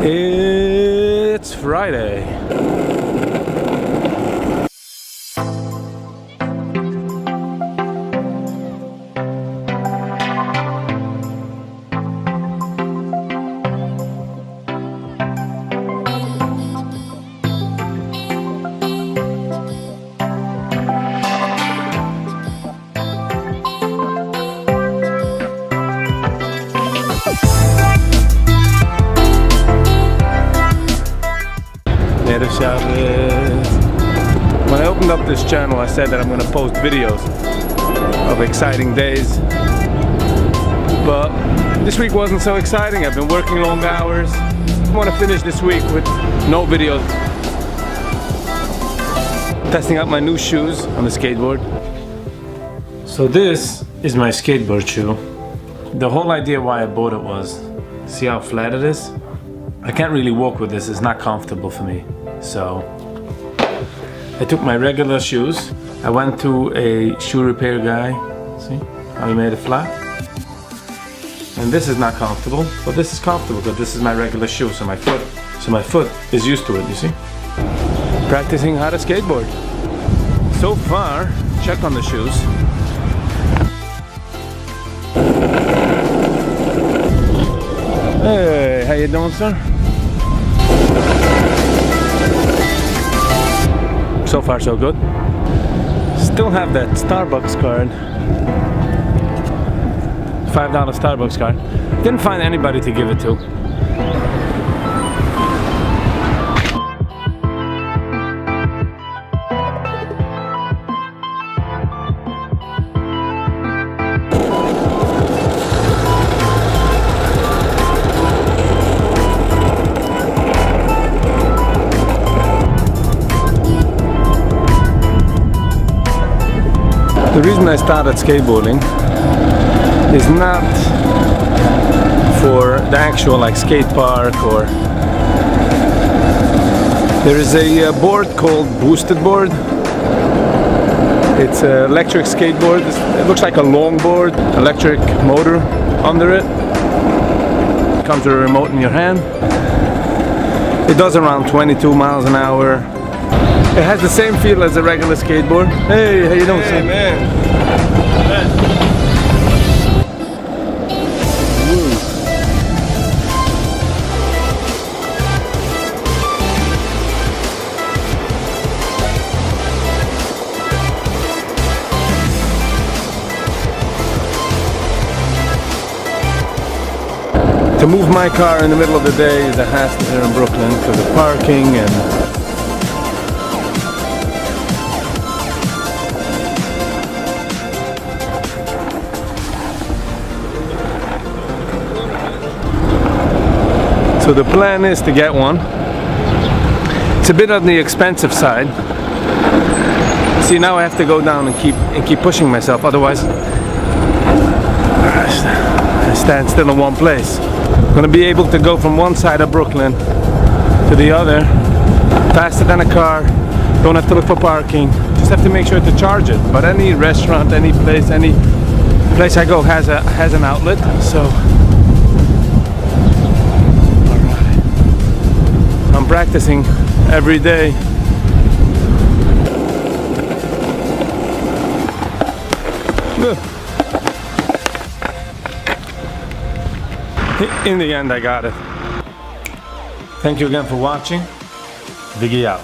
It's Friday. When I opened up this channel, I said that I'm going to post videos of exciting days, but this week wasn't so exciting. I've been working long hours. I want to finish this week with no videos. Testing out my new shoes on the skateboard. So this is my skateboard shoe. The whole idea why I bought it was, see how flat it is? I can't really walk with this, it's not comfortable for me. So I took my regular shoes. I went to a shoe repair guy. See how he made it flat? And this is not comfortable, but this is comfortable because this is my regular shoe, so my foot is used to it, you see? Practicing how to skateboard. So far, check on the shoes. Hey, how you doing, sir? So far so good. Still have that Starbucks card. $5 Starbucks card. Didn't find anybody to give it to. The reason I started skateboarding is not for the actual like skate park, or there is a board called boostedboard. It's an electric skateboard. It looks like a longboard, electric motor under it. It comes with a remote in your hand. It does around 22 miles an hour. It has the same feel as a regular skateboard. Hey, how you doing, Hey, man. To move my car in the middle of the day is a hassle here in Brooklyn because of parking and so the plan is to get one. It's a bit on the expensive side. See, now I have to go down and keep pushing myself, otherwise I stand still in one place. I'm gonna be able to go from one side of Brooklyn to the other faster than a car. Don't have to look for parking. Just have to make sure to charge it. But any restaurant, any place I go has an outlet. So I'm practicing every day. In the end, I got it. Thank you again for watching. Viggy out.